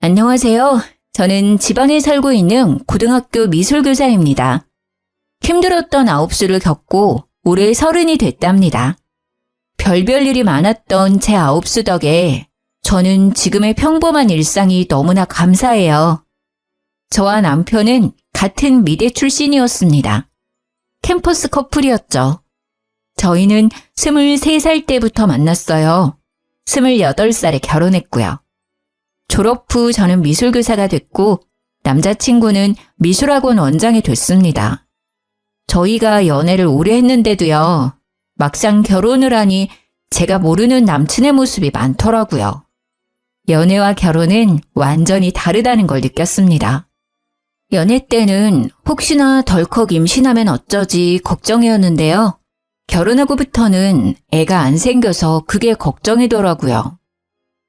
안녕하세요. 저는 지방에 살고 있는 고등학교 미술교사입니다. 힘들었던 아홉수를 겪고 올해 30이 됐답니다. 별별 일이 많았던 제 아홉수 덕에 저는 지금의 평범한 일상이 너무나 감사해요. 저와 남편은 같은 미대 출신이었습니다. 캠퍼스 커플이었죠. 저희는 23살 때부터 만났어요. 28살에 결혼했고요. 졸업 후 저는 미술교사가 됐고 남자친구는 미술학원 원장이 됐습니다. 저희가 연애를 오래 했는데도요. 막상 결혼을 하니 제가 모르는 남친의 모습이 많더라고요. 연애와 결혼은 완전히 다르다는 걸 느꼈습니다. 연애 때는 혹시나 덜컥 임신하면 어쩌지 걱정이었는데요. 결혼하고부터는 애가 안 생겨서 그게 걱정이더라고요.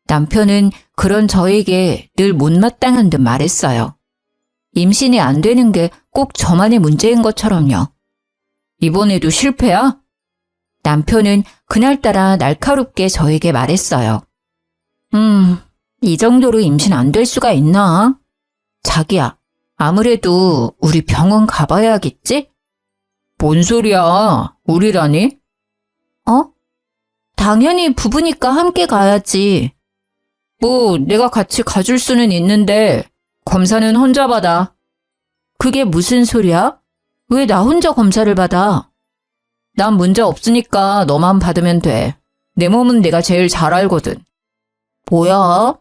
남편은 그런 저에게 늘 못마땅한 듯 말했어요. 임신이 안 되는 게 꼭 저만의 문제인 것처럼요. 이번에도 실패야? 남편은 그날따라 날카롭게 저에게 말했어요. 이 정도로 임신 안 될 수가 있나? 자기야, 아무래도 우리 병원 가봐야겠지? 뭔 소리야? 우리라니? 당연히 부부니까 함께 가야지. 뭐 내가 같이 가줄 수는 있는데 검사는 혼자 받아. 그게 무슨 소리야? 왜 나 혼자 검사를 받아? 난 문제 없으니까 너만 받으면 돼. 내 몸은 내가 제일 잘 알거든. 뭐야?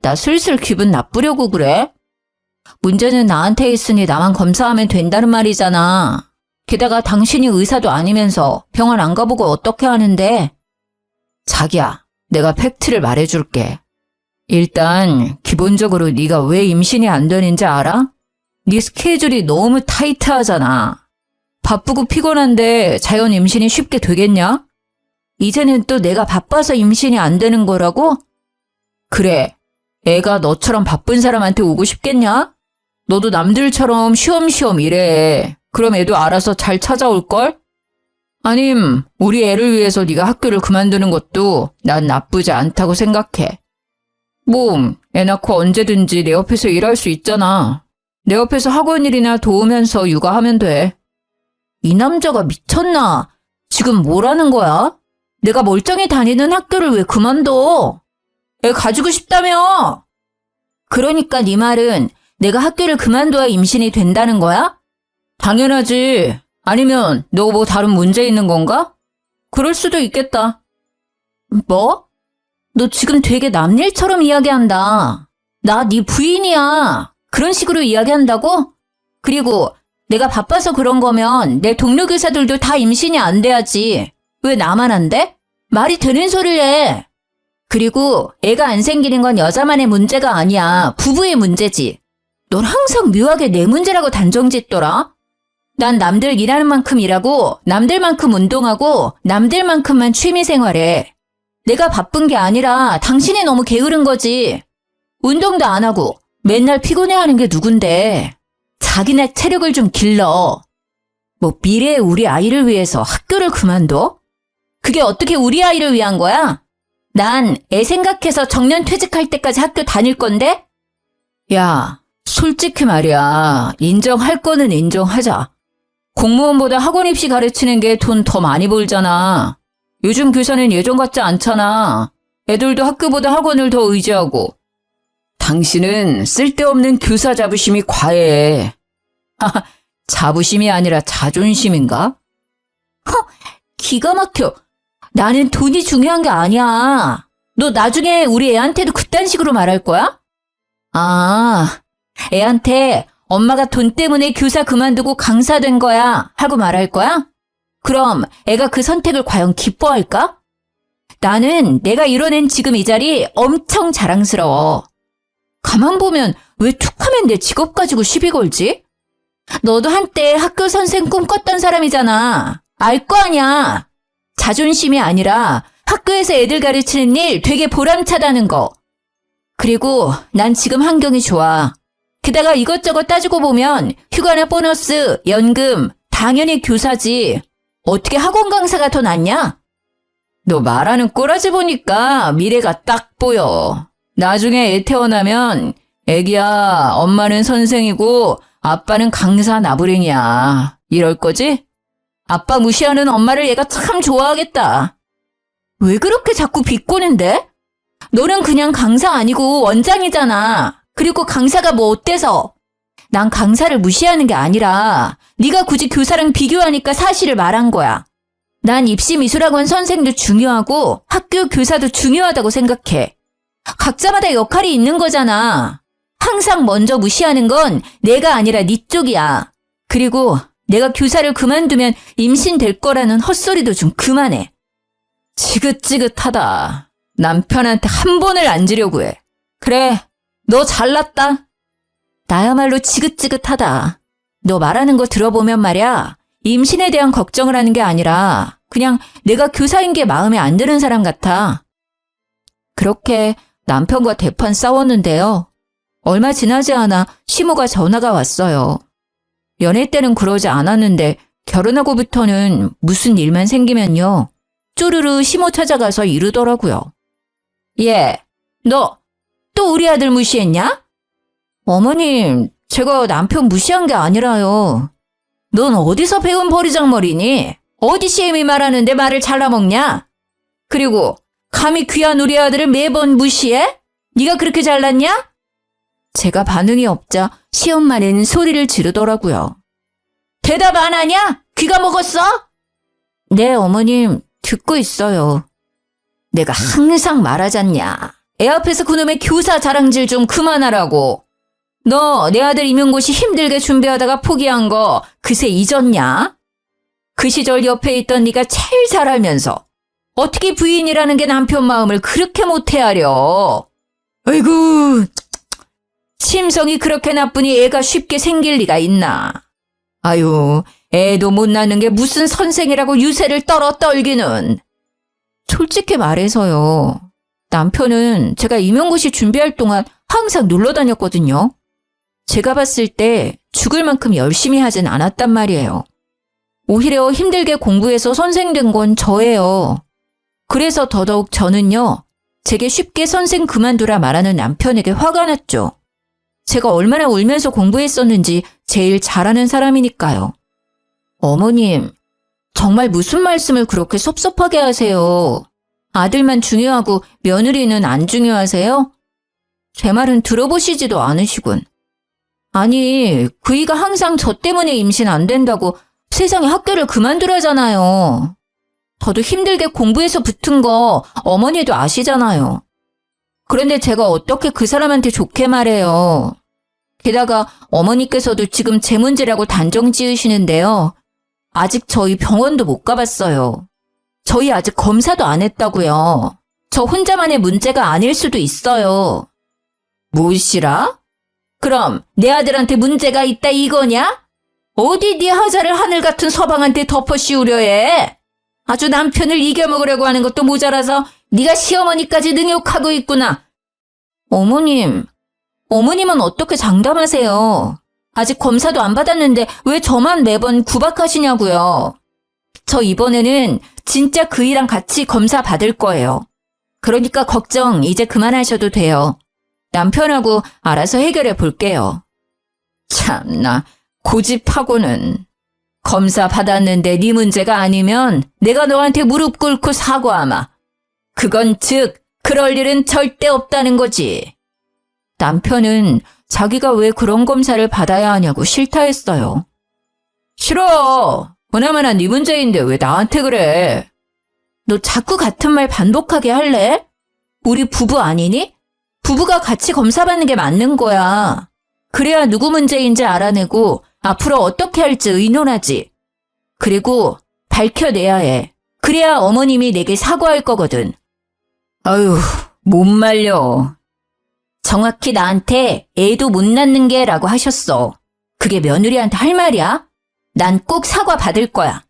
나 슬슬 기분 나쁘려고 그래? 문제는 나한테 있으니 나만 검사하면 된다는 말이잖아. 게다가 당신이 의사도 아니면서 병원 안 가보고 어떻게 하는데? 자기야, 내가 팩트를 말해줄게. 일단 기본적으로 네가 왜 임신이 안 되는지 알아? 네 스케줄이 너무 타이트하잖아. 바쁘고 피곤한데 자연 임신이 쉽게 되겠냐? 이제는 또 내가 바빠서 임신이 안 되는 거라고? 그래, 애가 너처럼 바쁜 사람한테 오고 싶겠냐? 너도 남들처럼 쉬엄쉬엄 일해. 그럼 애도 알아서 잘 찾아올걸? 아님 우리 애를 위해서 네가 학교를 그만두는 것도 난 나쁘지 않다고 생각해. 뭐 애 낳고 언제든지 내 옆에서 일할 수 있잖아. 내 옆에서 학원 일이나 도우면서 육아하면 돼. 이 남자가 미쳤나? 지금 뭐라는 거야? 내가 멀쩡히 다니는 학교를 왜 그만둬? 애 가지고 싶다며? 그러니까 네 말은 내가 학교를 그만둬야 임신이 된다는 거야? 당연하지. 아니면 너 뭐 다른 문제 있는 건가? 그럴 수도 있겠다. 뭐? 너 지금 되게 남일처럼 이야기한다. 나 네 부인이야. 그런 식으로 이야기한다고? 그리고 내가 바빠서 그런 거면 내 동료 교사들도 다 임신이 안 돼야지. 왜 나만 안 돼? 말이 되는 소리를 해. 그리고 애가 안 생기는 건 여자만의 문제가 아니야. 부부의 문제지. 넌 항상 묘하게 내 문제라고 단정짓더라. 난 남들 일하는 만큼 일하고 남들만큼 운동하고 남들만큼만 취미생활해. 내가 바쁜 게 아니라 당신이 너무 게으른 거지. 운동도 안 하고 맨날 피곤해하는 게 누군데. 자기네 체력을 좀 길러. 뭐 미래의 우리 아이를 위해서 학교를 그만둬? 그게 어떻게 우리 아이를 위한 거야? 난 애 생각해서 정년 퇴직할 때까지 학교 다닐 건데? 야, 솔직히 말이야. 인정할 거는 인정하자. 공무원보다 학원 입시 가르치는 게 돈 더 많이 벌잖아. 요즘 교사는 예전 같지 않잖아. 애들도 학교보다 학원을 더 의지하고. 당신은 쓸데없는 교사 자부심이 과해. 자부심이 아니라 자존심인가? 기가 막혀. 나는 돈이 중요한 게 아니야. 너 나중에 우리 애한테도 그딴 식으로 말할 거야? 애한테 엄마가 돈 때문에 교사 그만두고 강사 된 거야 하고 말할 거야? 그럼 애가 그 선택을 과연 기뻐할까? 나는 내가 이뤄낸 지금 이 자리 엄청 자랑스러워. 가만 보면 왜 툭하면 내 직업 가지고 시비 걸지? 너도 한때 학교 선생 꿈꿨던 사람이잖아. 알 거 아니야. 자존심이 아니라 학교에서 애들 가르치는 일 되게 보람차다는 거. 그리고 난 지금 환경이 좋아. 게다가 이것저것 따지고 보면 휴가나 보너스, 연금, 당연히 교사지. 어떻게 학원 강사가 더 낫냐? 너 말하는 꼬라지 보니까 미래가 딱 보여. 나중에 애 태어나면 애기야, 엄마는 선생이고 아빠는 강사 나부랭이야. 이럴 거지? 아빠 무시하는 엄마를 얘가 참 좋아하겠다. 왜 그렇게 자꾸 비꼬는데? 너는 그냥 강사 아니고 원장이잖아. 그리고 강사가 뭐 어때서? 난 강사를 무시하는 게 아니라 네가 굳이 교사랑 비교하니까 사실을 말한 거야. 난 입시미술학원 선생도 중요하고 학교 교사도 중요하다고 생각해. 각자마다 역할이 있는 거잖아. 항상 먼저 무시하는 건 내가 아니라 네 쪽이야. 그리고 내가 교사를 그만두면 임신될 거라는 헛소리도 좀 그만해. 지긋지긋하다. 남편한테 한 번을 앉으려고 해. 그래, 너 잘났다. 나야말로 지긋지긋하다. 너 말하는 거 들어보면 말이야. 임신에 대한 걱정을 하는 게 아니라 그냥 내가 교사인 게 마음에 안 드는 사람 같아. 그렇게 남편과 대판 싸웠는데요. 얼마 지나지 않아 시모가 전화가 왔어요. 연애 때는 그러지 않았는데 결혼하고부터는 무슨 일만 생기면요. 쪼르르 시모 찾아가서 이러더라고요. 너 또 우리 아들 무시했냐? 어머님, 제가 남편 무시한 게 아니라요. 넌 어디서 배운 버리장머리니? 어디 시엠이 말하는데 말을 잘라먹냐? 그리고 감히 귀한 우리 아들을 매번 무시해? 네가 그렇게 잘났냐? 제가 반응이 없자 시엄마는 소리를 지르더라고요. 대답 안 하냐? 귀가 먹었어? 네, 어머님, 듣고 있어요. 내가 항상 말하잖냐. 애 앞에서 그놈의 교사 자랑질 좀 그만하라고. 너 내 아들 임용고시 힘들게 준비하다가 포기한 거 그새 잊었냐? 그 시절 옆에 있던 네가 제일 잘 알면서 어떻게 부인이라는 게 남편 마음을 그렇게 못 헤아려. 아이고, 심성이 그렇게 나쁘니 애가 쉽게 생길 리가 있나. 아유, 애도 못 낳는 게 무슨 선생이라고 유세를 떨기는. 솔직히 말해서요. 남편은 제가 임용고시 준비할 동안 항상 놀러 다녔거든요. 제가 봤을 때 죽을 만큼 열심히 하진 않았단 말이에요. 오히려 힘들게 공부해서 선생 된 건 저예요. 그래서 더더욱 저는요. 제게 쉽게 선생 그만두라 말하는 남편에게 화가 났죠. 제가 얼마나 울면서 공부했었는지 제일 잘하는 사람이니까요. 어머님, 정말 무슨 말씀을 그렇게 섭섭하게 하세요? 아들만 중요하고 며느리는 안 중요하세요? 제 말은 들어보시지도 않으시군. 아니, 그이가 항상 저 때문에 임신 안 된다고 세상에 학교를 그만두라잖아요. 저도 힘들게 공부해서 붙은 거 어머니도 아시잖아요. 그런데 제가 어떻게 그 사람한테 좋게 말해요. 게다가 어머니께서도 지금 제 문제라고 단정 지으시는데요. 아직 저희 병원도 못 가봤어요. 저희 아직 검사도 안 했다고요. 저 혼자만의 문제가 아닐 수도 있어요. 무엇이라? 그럼 내 아들한테 문제가 있다 이거냐? 어디 네 하자를 하늘 같은 서방한테 덮어 씌우려 해? 아주 남편을 이겨먹으려고 하는 것도 모자라서 네가 시어머니까지 능욕하고 있구나. 어머님은 어떻게 장담하세요? 아직 검사도 안 받았는데 왜 저만 매번 구박하시냐고요. 저 이번에는 진짜 그이랑 같이 검사 받을 거예요. 그러니까 걱정 이제 그만하셔도 돼요. 남편하고 알아서 해결해 볼게요. 참나, 고집하고는. 검사 받았는데 네 문제가 아니면 내가 너한테 무릎 꿇고 사과하마. 그건 즉 그럴 일은 절대 없다는 거지. 남편은 자기가 왜 그런 검사를 받아야 하냐고 싫다 했어요. 싫어. 보나마나 네 문제인데 왜 나한테 그래? 너 자꾸 같은 말 반복하게 할래? 우리 부부 아니니? 부부가 같이 검사 받는 게 맞는 거야. 그래야 누구 문제인지 알아내고 앞으로 어떻게 할지 의논하지. 그리고 밝혀내야 해. 그래야 어머님이 내게 사과할 거거든. 아유, 못 말려. 정확히 나한테 애도 못 낳는 게라고 하셨어. 그게 며느리한테 할 말이야? 난 꼭 사과 받을 거야.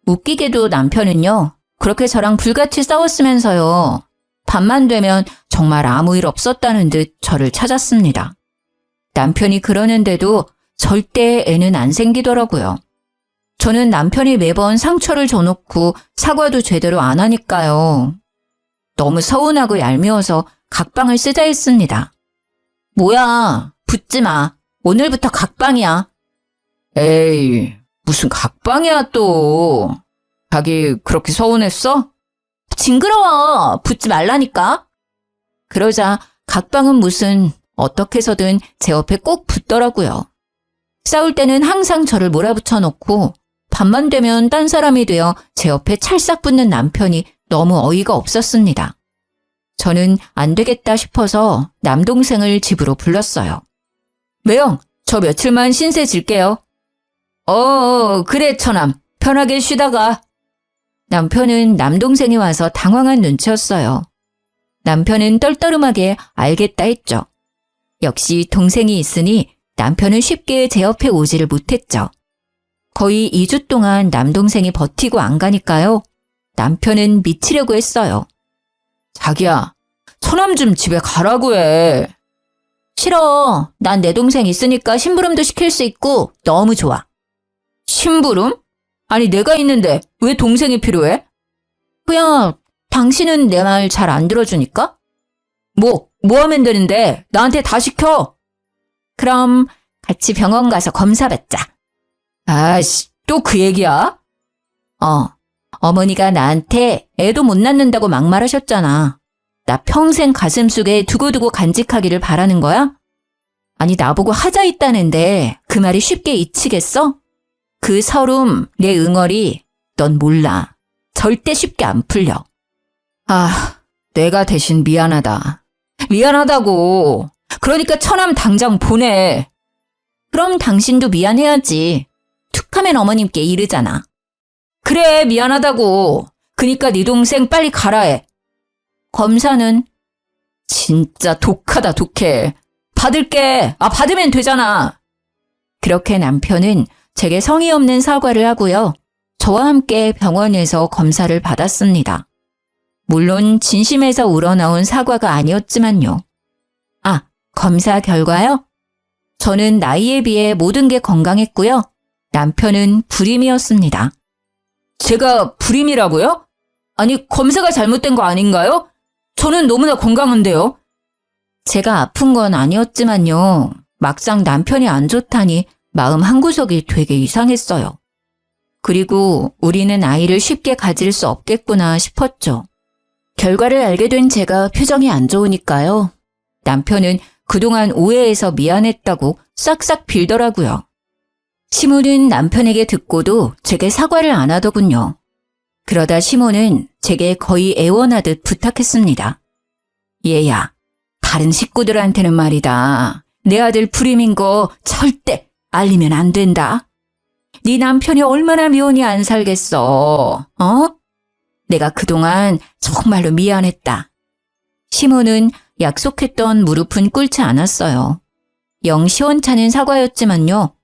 웃기게도 남편은요. 그렇게 저랑 불같이 싸웠으면서요. 밤만 되면 정말 아무 일 없었다는 듯 저를 찾았습니다. 남편이 그러는데도 절대 애는 안 생기더라고요. 저는 남편이 매번 상처를 줘놓고 사과도 제대로 안 하니까요. 너무 서운하고 얄미워서 각방을 쓰자 했습니다. 뭐야, 붙지 마. 오늘부터 각방이야. 에이, 무슨 각방이야 또. 자기 그렇게 서운했어? 징그러워. 붙지 말라니까. 그러자 각방은 무슨 어떻게 해서든 제 옆에 꼭 붙더라고요. 싸울 때는 항상 저를 몰아붙여 놓고 밤만 되면 딴 사람이 되어 제 옆에 찰싹 붙는 남편이 너무 어이가 없었습니다. 저는 안 되겠다 싶어서 남동생을 집으로 불렀어요. 매영, 저 며칠만 신세 질게요. 그래 처남, 편하게 쉬다가. 남편은 남동생이 와서 당황한 눈치였어요. 남편은 떨떠름하게 알겠다 했죠. 역시 동생이 있으니 남편은 쉽게 제 옆에 오지를 못했죠. 거의 2주 동안 남동생이 버티고 안 가니까요. 남편은 미치려고 했어요. 자기야, 처남 좀 집에 가라고 해. 싫어. 난 내 동생 있으니까 심부름도 시킬 수 있고 너무 좋아. 심부름? 아니 내가 있는데 왜 동생이 필요해? 그냥 당신은 내 말 잘 안 들어주니까? 뭐 하면 되는데 나한테 다 시켜. 그럼 같이 병원 가서 검사 받자. 아이씨, 또 그 얘기야? 어머니가 나한테 애도 못 낳는다고 막말하셨잖아. 나 평생 가슴 속에 두고두고 간직하기를 바라는 거야? 아니 나보고 하자 있다는데 그 말이 쉽게 잊히겠어? 그 서름, 내 응어리 넌 몰라. 절대 쉽게 안 풀려. 내가 대신 미안하다. 미안하다고. 그러니까 처남 당장 보내. 그럼 당신도 미안해야지. 툭하면 어머님께 이르잖아. 그래, 미안하다고. 그니까 네 동생 빨리 가라 해. 검사는? 진짜 독하다, 독해. 받을게. 받으면 되잖아. 그렇게 남편은 제게 성의 없는 사과를 하고요. 저와 함께 병원에서 검사를 받았습니다. 물론 진심에서 우러나온 사과가 아니었지만요. 검사 결과요? 저는 나이에 비해 모든 게 건강했고요. 남편은 불임이었습니다. 제가 불임이라고요? 아니, 검사가 잘못된 거 아닌가요? 저는 너무나 건강한데요. 제가 아픈 건 아니었지만요. 막상 남편이 안 좋다니 마음 한구석이 되게 이상했어요. 그리고 우리는 아이를 쉽게 가질 수 없겠구나 싶었죠. 결과를 알게 된 제가 표정이 안 좋으니까요. 남편은 그동안 오해해서 미안했다고 싹싹 빌더라고요. 시모는 남편에게 듣고도 제게 사과를 안 하더군요. 그러다 시모는 제게 거의 애원하듯 부탁했습니다. 얘야, 다른 식구들한테는 말이다. 내 아들 불임인 거 절대 알리면 안 된다. 네 남편이 얼마나 미운이 안 살겠어. 내가 그동안 정말로 미안했다. 시모는 약속했던 무릎은 꿇지 않았어요. 영 시원찮은 사과였지만요.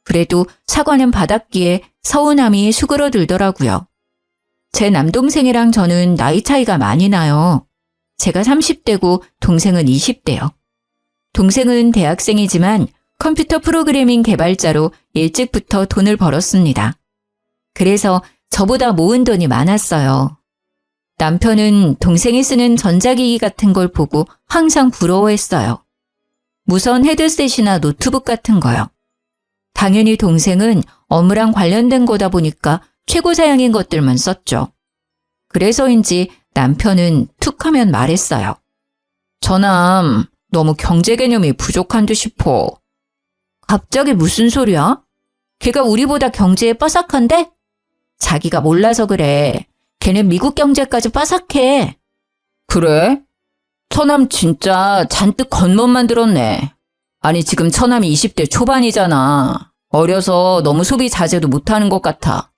그래도 사과는 받았기에 서운함이 수그러들더라고요. 제 남동생이랑 저는 나이 차이가 많이 나요. 제가 30대고 동생은 20대요. 동생은 대학생이지만 컴퓨터 프로그래밍 개발자로 일찍부터 돈을 벌었습니다. 그래서 저보다 모은 돈이 많았어요. 남편은 동생이 쓰는 전자기기 같은 걸 보고 항상 부러워했어요. 무선 헤드셋이나 노트북 같은 거요. 당연히 동생은 업무랑 관련된 거다 보니까 최고 사양인 것들만 썼죠. 그래서인지 남편은 툭 하면 말했어요. 저남 너무 경제 개념이 부족한 듯 싶어. 갑자기 무슨 소리야? 걔가 우리보다 경제에 빠삭한데? 자기가 몰라서 그래. 걔는 미국 경제까지 빠삭해. 그래? 처남 진짜 잔뜩 겉멋만 들었네. 아니 지금 처남이 20대 초반이잖아. 어려서 너무 소비 자제도 못하는 것 같아.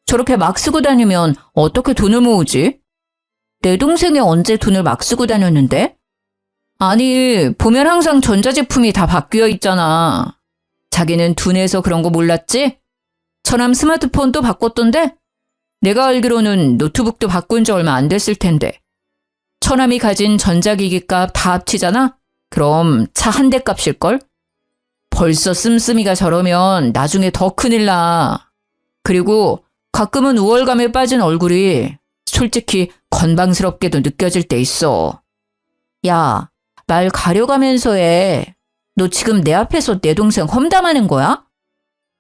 저렇게 막 쓰고 다니면 어떻게 돈을 모으지? 내 동생이 언제 돈을 막 쓰고 다녔는데? 아니 보면 항상 전자제품이 다 바뀌어 있잖아. 자기는 둔해서 그런 거 몰랐지? 처남 스마트폰도 바꿨던데? 내가 알기로는 노트북도 바꾼 지 얼마 안 됐을 텐데. 처남이 가진 전자기기 값 다 합치잖아? 그럼 차 한 대 값일걸? 벌써 씀씀이가 저러면 나중에 더 큰일 나. 그리고 가끔은 우월감에 빠진 얼굴이 솔직히 건방스럽게도 느껴질 때 있어. 야, 말 가려가면서 해. 너 지금 내 앞에서 내 동생 험담하는 거야?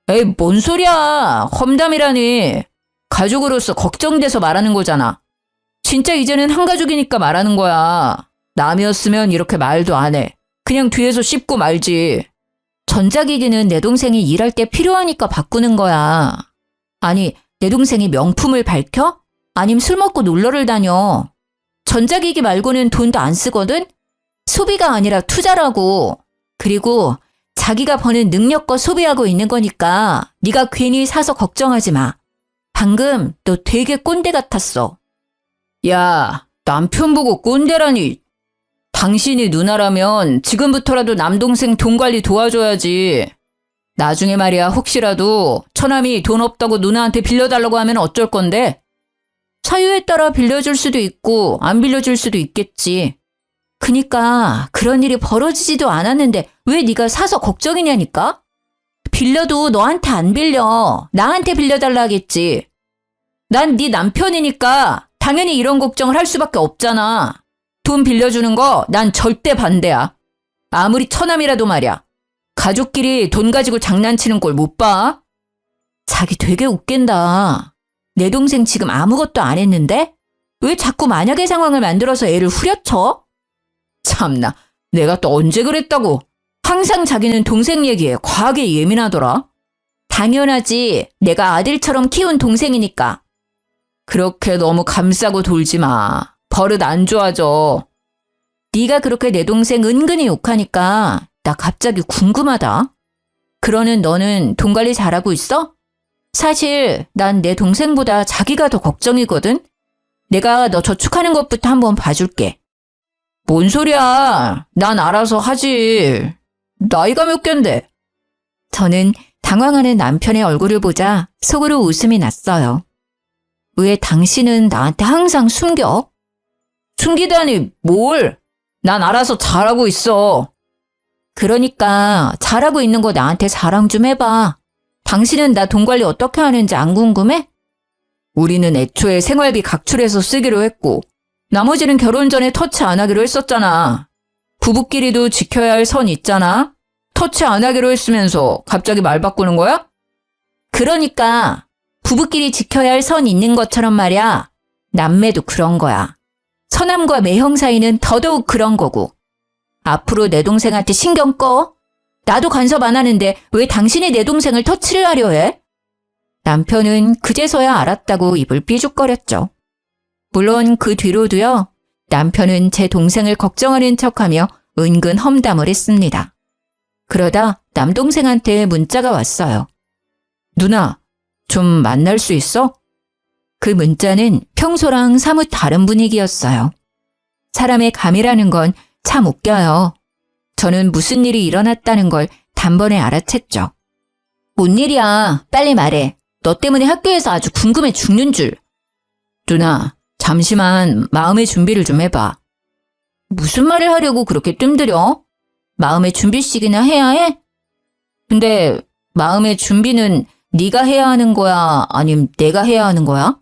에이, 뭔 소리야. 험담이라니. 가족으로서 걱정돼서 말하는 거잖아. 진짜 이제는 한 가족이니까 말하는 거야. 남이었으면 이렇게 말도 안 해. 그냥 뒤에서 씹고 말지. 전자기기는 내 동생이 일할 때 필요하니까 바꾸는 거야. 아니, 내 동생이 명품을 밝혀? 아님 술 먹고 놀러를 다녀. 전자기기 말고는 돈도 안 쓰거든? 소비가 아니라 투자라고. 그리고 자기가 버는 능력껏 소비하고 있는 거니까 네가 괜히 사서 걱정하지 마. 방금 너 되게 꼰대 같았어. 야, 남편 보고 꼰대라니. 당신이 누나라면 지금부터라도 남동생 돈 관리 도와줘야지. 나중에 말이야 혹시라도 처남이 돈 없다고 누나한테 빌려달라고 하면 어쩔 건데? 사유에 따라 빌려줄 수도 있고 안 빌려줄 수도 있겠지. 그니까 그런 일이 벌어지지도 않았는데 왜 네가 사서 걱정이냐니까? 빌려도 너한테 안 빌려. 나한테 빌려달라 하겠지. 난 네 남편이니까 당연히 이런 걱정을 할 수밖에 없잖아. 돈 빌려주는 거 난 절대 반대야. 아무리 처남이라도 말이야. 가족끼리 돈 가지고 장난치는 꼴 못 봐? 자기 되게 웃긴다. 내 동생 지금 아무것도 안 했는데? 왜 자꾸 만약의 상황을 만들어서 애를 후려쳐? 참나, 내가 또 언제 그랬다고. 항상 자기는 동생 얘기에 과하게 예민하더라. 당연하지. 내가 아들처럼 키운 동생이니까. 그렇게 너무 감싸고 돌지 마. 버릇 안 좋아져. 네가 그렇게 내 동생 은근히 욕하니까 나 갑자기 궁금하다. 그러는 너는 돈 관리 잘하고 있어? 사실 난 내 동생보다 자기가 더 걱정이거든. 내가 너 저축하는 것부터 한번 봐줄게. 뭔 소리야. 난 알아서 하지. 나이가 몇 갠데? 저는 당황하는 남편의 얼굴을 보자 속으로 웃음이 났어요. 왜 당신은 나한테 항상 숨겨? 숨기다니 뭘? 난 알아서 잘하고 있어. 그러니까 잘하고 있는 거 나한테 자랑 좀 해봐. 당신은 나 돈 관리 어떻게 하는지 안 궁금해? 우리는 애초에 생활비 각출해서 쓰기로 했고 나머지는 결혼 전에 터치 안 하기로 했었잖아. 부부끼리도 지켜야 할 선 있잖아. 터치 안 하기로 했으면서 갑자기 말 바꾸는 거야? 그러니까 부부끼리 지켜야 할 선 있는 것처럼 말이야. 남매도 그런 거야. 처남과 매형 사이는 더더욱 그런 거고. 앞으로 내 동생한테 신경 꺼. 나도 간섭 안 하는데 왜 당신이 내 동생을 터치를 하려 해? 남편은 그제서야 알았다고 입을 삐죽거렸죠. 물론 그 뒤로도요. 남편은 제 동생을 걱정하는 척하며 은근 험담을 했습니다. 그러다 남동생한테 문자가 왔어요. 누나, 좀 만날 수 있어? 그 문자는 평소랑 사뭇 다른 분위기였어요. 사람의 감이라는 건 참 웃겨요. 저는 무슨 일이 일어났다는 걸 단번에 알아챘죠. 뭔 일이야? 빨리 말해. 너 때문에 학교에서 아주 궁금해 죽는 줄. 누나, 잠시만 마음의 준비를 좀 해봐. 무슨 말을 하려고 그렇게 뜸들여? 마음의 준비씩이나 해야 해? 근데 마음의 준비는 네가 해야 하는 거야? 아님 내가 해야 하는 거야?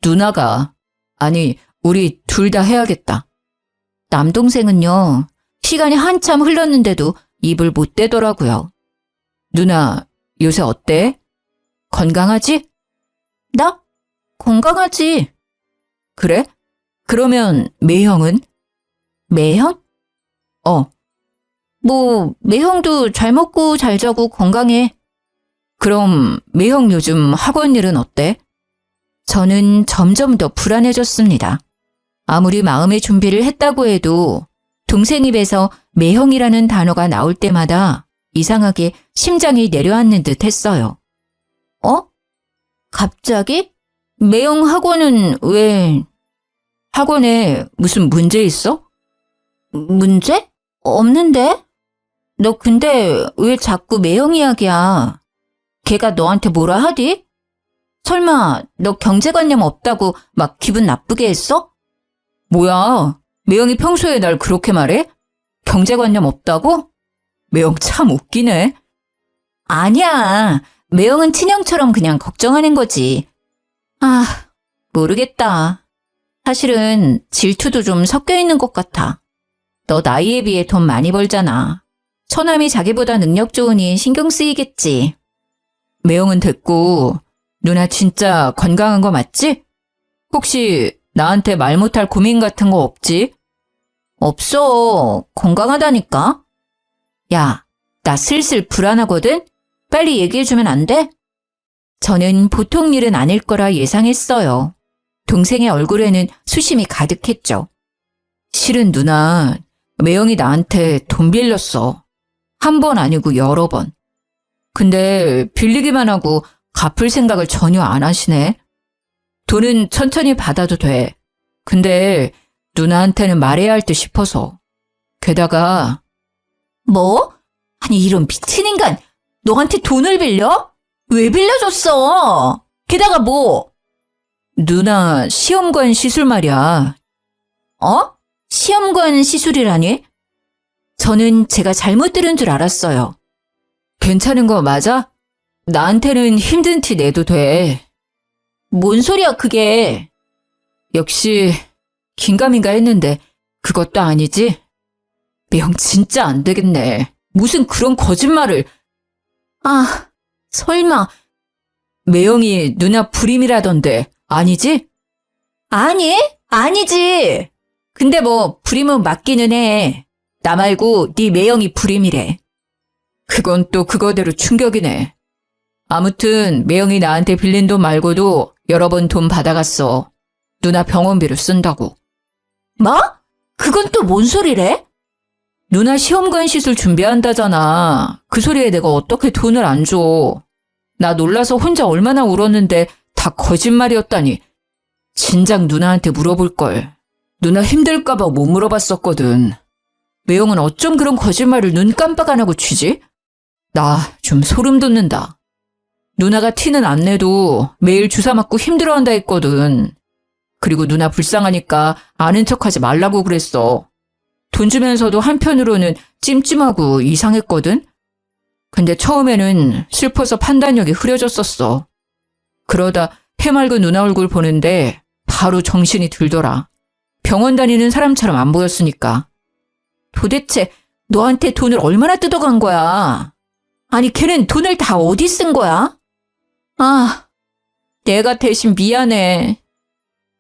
누나가. 아니, 우리 둘 다 해야겠다. 남동생은요. 시간이 한참 흘렀는데도 입을 못 대더라고요. 누나, 요새 어때? 건강하지? 나? 건강하지. 그래? 그러면 매형은? 매형? 매형도 잘 먹고 잘 자고 건강해. 그럼 매형 요즘 학원 일은 어때? 저는 점점 더 불안해졌습니다. 아무리 마음의 준비를 했다고 해도 동생 입에서 매형이라는 단어가 나올 때마다 이상하게 심장이 내려앉는 듯 했어요. 갑자기? 매형 학원은 왜? 학원에 무슨 문제 있어? 문제? 없는데? 너 근데 왜 자꾸 매형 이야기야? 걔가 너한테 뭐라 하디? 설마 너 경제관념 없다고 막 기분 나쁘게 했어? 뭐야? 매형이 평소에 날 그렇게 말해? 경제관념 없다고? 매형 참 웃기네. 아니야. 매형은 친형처럼 그냥 걱정하는 거지. 모르겠다. 사실은 질투도 좀 섞여 있는 것 같아. 너 나이에 비해 돈 많이 벌잖아. 처남이 자기보다 능력 좋으니 신경 쓰이겠지. 매형은 됐고, 누나 진짜 건강한 거 맞지? 혹시 나한테 말 못할 고민 같은 거 없지? 없어. 건강하다니까. 야, 나 슬슬 불안하거든? 빨리 얘기해주면 안 돼? 저는 보통 일은 아닐 거라 예상했어요. 동생의 얼굴에는 수심이 가득했죠. 실은 누나, 매형이 나한테 돈 빌렸어. 한 번 아니고 여러 번. 근데 빌리기만 하고 갚을 생각을 전혀 안 하시네. 돈은 천천히 받아도 돼. 근데 누나한테는 말해야 할 듯 싶어서. 게다가 뭐? 아니 이런 미친 인간, 너한테 돈을 빌려? 왜 빌려줬어? 게다가 뭐? 누나 시험관 시술 말이야. 어? 시험관 시술이라니? 저는 제가 잘못 들은 줄 알았어요. 괜찮은 거 맞아? 나한테는 힘든 티 내도 돼. 뭔 소리야 그게. 역시 긴가민가 했는데 그것도 아니지? 매형 진짜 안 되겠네. 무슨 그런 거짓말을. 아, 설마. 매형이 누나 불임이라던데 아니지? 아니, 아니지. 근데 뭐 불임은 맞기는 해. 나 말고 네 매형이 불임이래. 그건 또 그거대로 충격이네. 아무튼 매형이 나한테 빌린 돈 말고도 여러 번 돈 받아갔어. 누나 병원비로 쓴다고. 뭐? 그건 또 뭔 소리래? 누나 시험관 시술 준비한다잖아. 그 소리에 내가 어떻게 돈을 안 줘. 나 놀라서 혼자 얼마나 울었는데 다 거짓말이었다니. 진작 누나한테 물어볼걸. 누나 힘들까봐 못 물어봤었거든. 매형은 어쩜 그런 거짓말을 눈 깜빡 안 하고 치지? 나 좀 소름 돋는다. 누나가 티는 안 내도 매일 주사 맞고 힘들어한다 했거든. 그리고 누나 불쌍하니까 아는 척하지 말라고 그랬어. 돈 주면서도 한편으로는 찜찜하고 이상했거든. 근데 처음에는 슬퍼서 판단력이 흐려졌었어. 그러다 해맑은 누나 얼굴 보는데 바로 정신이 들더라. 병원 다니는 사람처럼 안 보였으니까. 도대체 너한테 돈을 얼마나 뜯어간 거야? 아니 걔는 돈을 다 어디 쓴 거야? 아, 내가 대신 미안해.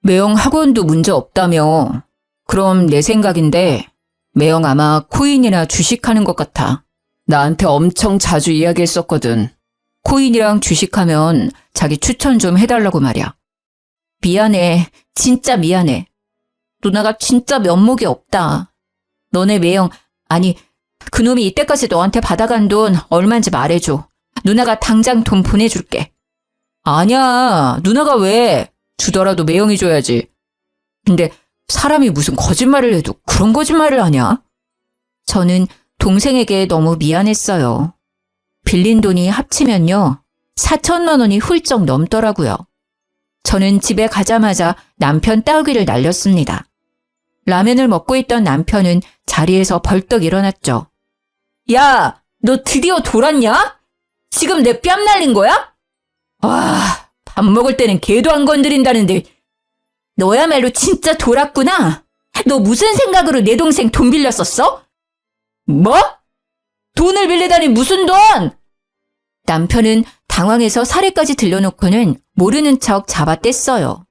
매형 학원도 문제 없다며. 그럼 내 생각인데 매형 아마 코인이나 주식하는 것 같아. 나한테 엄청 자주 이야기했었거든. 코인이랑 주식하면 자기 추천 좀 해달라고 말이야. 미안해. 진짜 미안해. 누나가 진짜 면목이 없다. 너네 매형, 아니 그놈이 이때까지 너한테 받아간 돈 얼마인지 말해줘. 누나가 당장 돈 보내줄게. 아니야. 누나가 왜? 주더라도 매형이 줘야지. 근데 사람이 무슨 거짓말을 해도 그런 거짓말을 하냐? 저는 동생에게 너무 미안했어요. 빌린 돈이 합치면요. 4천만 원이 훌쩍 넘더라고요. 저는 집에 가자마자 남편 따귀를 날렸습니다. 라면을 먹고 있던 남편은 자리에서 벌떡 일어났죠. 야, 너 드디어 돌았냐? 지금 내 뺨 날린 거야? 와, 밥 먹을 때는 개도 안 건드린다는데 너야말로 진짜 돌았구나. 너 무슨 생각으로 내 동생 돈 빌렸었어? 뭐? 돈을 빌리다니 무슨 돈? 남편은 당황해서 사례까지 들려놓고는 모르는 척 잡아뗐어요.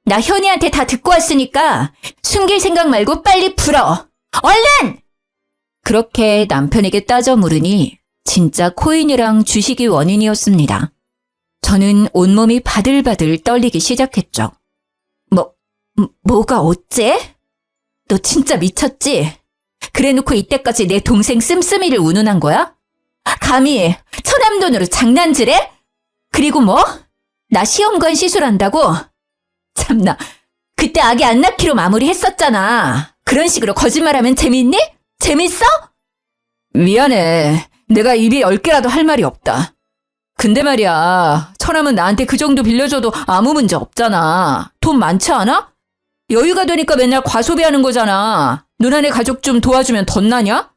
나 현이한테 다 듣고 왔으니까 숨길 생각 말고 빨리 풀어. 얼른! 그렇게 남편에게 따져 물으니 진짜 코인이랑 주식이 원인이었습니다. 저는 온몸이 바들바들 떨리기 시작했죠. 뭐가 어째? 너 진짜 미쳤지? 그래놓고 이때까지 내 동생 씀씀이를 운운한 거야? 감히 처남 돈으로 장난질해? 그리고 뭐? 나 시험관 시술한다고? 참나, 그때 아기 안 낳기로 마무리했었잖아. 그런 식으로 거짓말하면 재밌니? 재밌어? 미안해. 내가 입이 10개라도 할 말이 없다. 근데 말이야, 처남은 나한테 그 정도 빌려줘도 아무 문제 없잖아. 돈 많지 않아? 여유가 되니까 맨날 과소비하는 거잖아. 누나네 가족 좀 도와주면 덧나냐?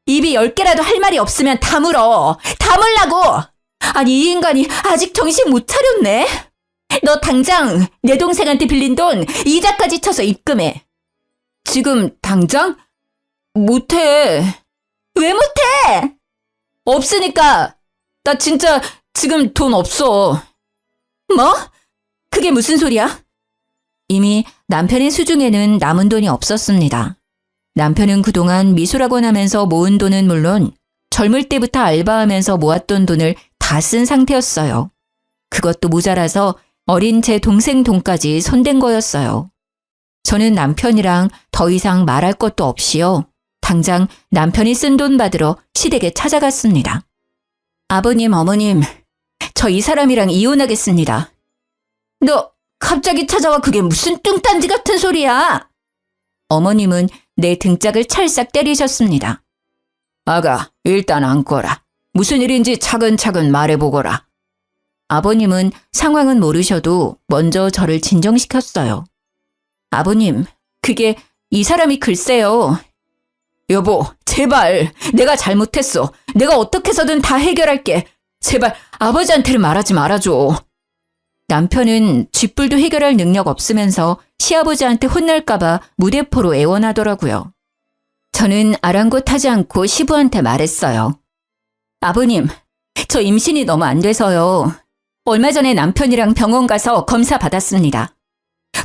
입이 10개라도 할 말이 없으면 다물어. 다물라고! 아니 이 인간이 아직 정신 못 차렸네. 너 당장 내 동생한테 빌린 돈 이자까지 쳐서 입금해. 지금 당장? 못해. 왜 못해? 없으니까. 나 진짜 지금 돈 없어. 뭐? 그게 무슨 소리야? 이미 남편의 수중에는 남은 돈이 없었습니다. 남편은 그동안 미술학원 하면서 모은 돈은 물론 젊을 때부터 알바하면서 모았던 돈을 다 쓴 상태였어요. 그것도 모자라서 어린 제 동생 돈까지 손댄 거였어요. 저는 남편이랑 더 이상 말할 것도 없이요. 당장 남편이 쓴 돈 받으러 시댁에 찾아갔습니다. 아버님, 어머님, 저 이 사람이랑 이혼하겠습니다. 너 갑자기 찾아와 그게 무슨 뚱딴지 같은 소리야? 어머님은 내 등짝을 찰싹 때리셨습니다. 아가, 일단 앉거라. 무슨 일인지 차근차근 말해보거라. 아버님은 상황은 모르셔도 먼저 저를 진정시켰어요. 아버님, 그게 이 사람이 글쎄요. 여보, 제발 내가 잘못했어. 내가 어떻게 해서든 다 해결할게. 제발 아버지한테는 말하지 말아줘. 남편은 쥐뿔도 해결할 능력 없으면서 시아버지한테 혼날까봐 무대포로 애원하더라고요. 저는 아랑곳하지 않고 시부한테 말했어요. 아버님, 저 임신이 너무 안 돼서요. 얼마 전에 남편이랑 병원 가서 검사 받았습니다.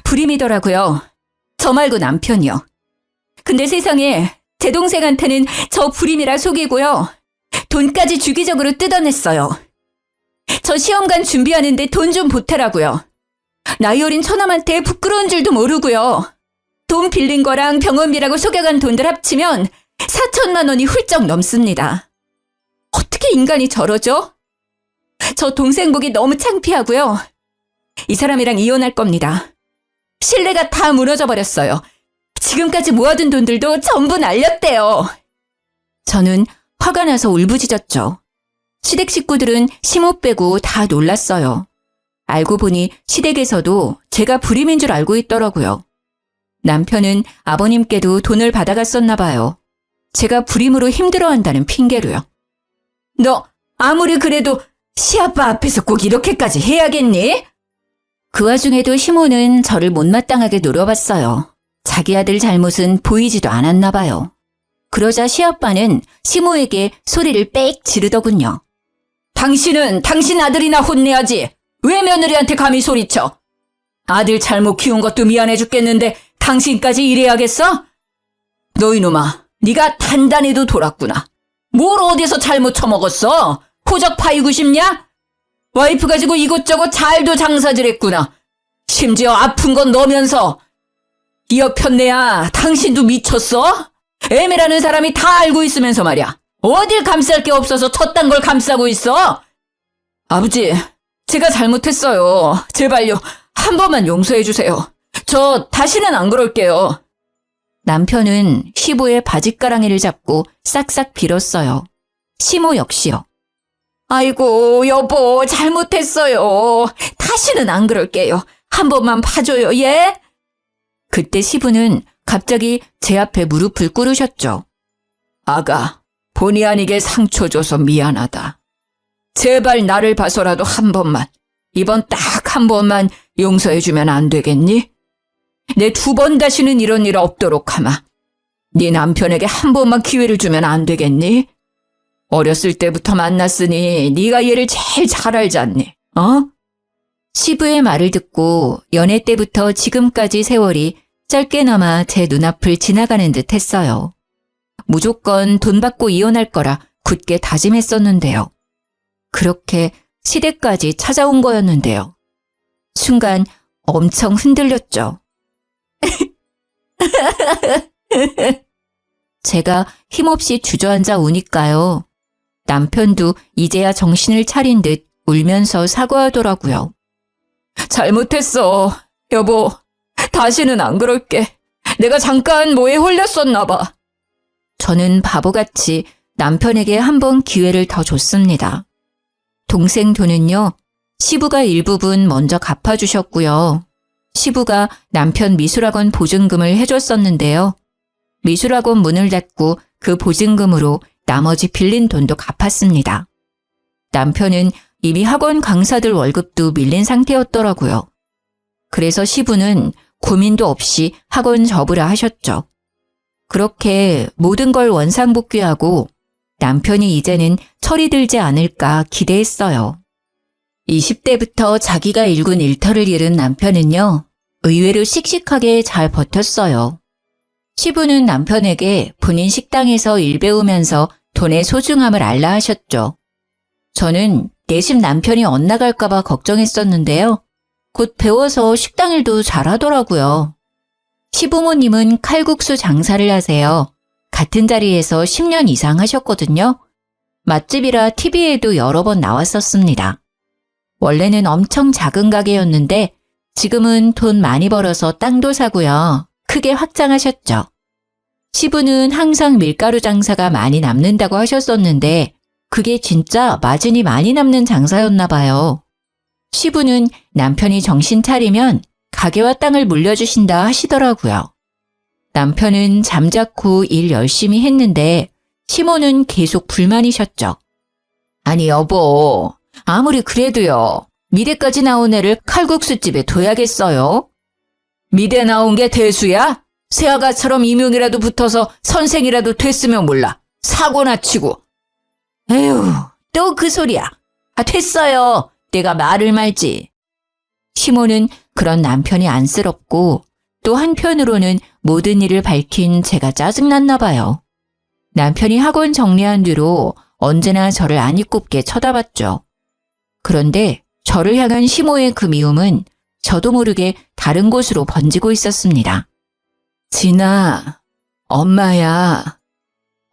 불임이더라고요. 저 말고 남편이요. 근데 세상에 제 동생한테는 저 불임이라 속이고요. 돈까지 주기적으로 뜯어냈어요. 저 시험관 준비하는데 돈 좀 보태라고요. 나이 어린 처남한테 부끄러운 줄도 모르고요. 돈 빌린 거랑 병원비라고 속여간 돈들 합치면 4천만 원이 훌쩍 넘습니다. 어떻게 인간이 저러죠? 저 동생 보기 너무 창피하고요. 이 사람이랑 이혼할 겁니다. 신뢰가 다 무너져 버렸어요. 지금까지 모아둔 돈들도 전부 날렸대요. 저는 화가 나서 울부짖었죠. 시댁 식구들은 시모 빼고 다 놀랐어요. 알고 보니 시댁에서도 제가 불임인 줄 알고 있더라고요. 남편은 아버님께도 돈을 받아갔었나 봐요. 제가 불임으로 힘들어한다는 핑계로요. 너 아무리 그래도 시아빠 앞에서 꼭 이렇게까지 해야겠니? 그 와중에도 시모는 저를 못마땅하게 노려봤어요. 자기 아들 잘못은 보이지도 않았나 봐요. 그러자 시아빠는 시모에게 소리를 빽 지르더군요. 당신은 당신 아들이나 혼내야지. 왜 며느리한테 감히 소리쳐? 아들 잘못 키운 것도 미안해 죽겠는데 당신까지 이래야겠어? 너 이놈아, 네가 단단히도 돌았구나. 뭘 어디서 잘못 처먹었어? 호적 파이고 싶냐? 와이프 가지고 이것저것 잘도 장사질했구나. 심지어 아픈 건 너면서. 이 여편네야, 당신도 미쳤어? 애매라는 사람이 다 알고 있으면서 말이야. 어딜 감쌀 게 없어서 저딴 걸 감싸고 있어? 아버지, 제가 잘못했어요. 제발요. 한 번만 용서해 주세요. 저 다시는 안 그럴게요. 남편은 시부의 바짓가랑이를 잡고 싹싹 빌었어요. 시모 역시요. 아이고, 여보, 잘못했어요. 다시는 안 그럴게요. 한 번만 봐줘요, 예? 그때 시부는 갑자기 제 앞에 무릎을 꿇으셨죠. 아가, 본의 아니게 상처 줘서 미안하다. 제발 나를 봐서라도 한 번만, 이번 딱 한 번만 용서해주면 안 되겠니? 내 2번 다시는 이런 일 없도록 하마. 네 남편에게 한 번만 기회를 주면 안 되겠니? 어렸을 때부터 만났으니 네가 얘를 제일 잘 알지 않니? 어? 시부의 말을 듣고 연애 때부터 지금까지 세월이 짧게나마 제 눈앞을 지나가는 듯 했어요. 무조건 돈 받고 이혼할 거라 굳게 다짐했었는데요. 그렇게 시댁까지 찾아온 거였는데요. 순간 엄청 흔들렸죠. 제가 힘없이 주저앉아 우니까요. 남편도 이제야 정신을 차린 듯 울면서 사과하더라고요. 잘못했어. 여보, 다시는 안 그럴게. 내가 잠깐 뭐에 홀렸었나 봐. 저는 바보같이 남편에게 한 번 기회를 더 줬습니다. 동생 돈은요, 시부가 일부분 먼저 갚아주셨고요. 시부가 남편 미술학원 보증금을 해줬었는데요. 미술학원 문을 닫고 그 보증금으로 나머지 빌린 돈도 갚았습니다. 남편은 이미 학원 강사들 월급도 밀린 상태였더라고요. 그래서 시부는 고민도 없이 학원 접으라 하셨죠. 그렇게 모든 걸 원상복귀하고 남편이 이제는 철이 들지 않을까 기대했어요. 20대부터 자기가 일군 일터를 잃은 남편은요, 의외로 씩씩하게 잘 버텼어요. 시부는 남편에게 본인 식당에서 일 배우면서 돈의 소중함을 알라 하셨죠. 저는 내심 남편이 엇나갈까봐 걱정했었는데요. 곧 배워서 식당 일도 잘하더라고요. 시부모님은 칼국수 장사를 하세요. 같은 자리에서 10년 이상 하셨거든요. 맛집이라 TV에도 여러 번 나왔었습니다. 원래는 엄청 작은 가게였는데 지금은 돈 많이 벌어서 땅도 사고요. 크게 확장하셨죠. 시부는 항상 밀가루 장사가 많이 남는다고 하셨었는데 그게 진짜 마진이 많이 남는 장사였나 봐요. 시부는 남편이 정신 차리면 가게와 땅을 물려주신다 하시더라고요. 남편은 잠자코 일 열심히 했는데 시모는 계속 불만이셨죠. 아니 여보, 아무리 그래도요. 미대까지 나온 애를 칼국수집에 둬야겠어요? 미대 나온 게 대수야? 새아가처럼 임용이라도 붙어서 선생이라도 됐으면 몰라. 사고나 치고. 에휴, 또 그 소리야. 아, 됐어요. 내가 말을 말지. 시모는 그런 남편이 안쓰럽고 또 한편으로는 모든 일을 밝힌 제가 짜증났나 봐요. 남편이 학원 정리한 뒤로 언제나 저를 아니꼽게 쳐다봤죠. 그런데 저를 향한 시모의 그 미움은 저도 모르게 다른 곳으로 번지고 있었습니다. 진아, 엄마야.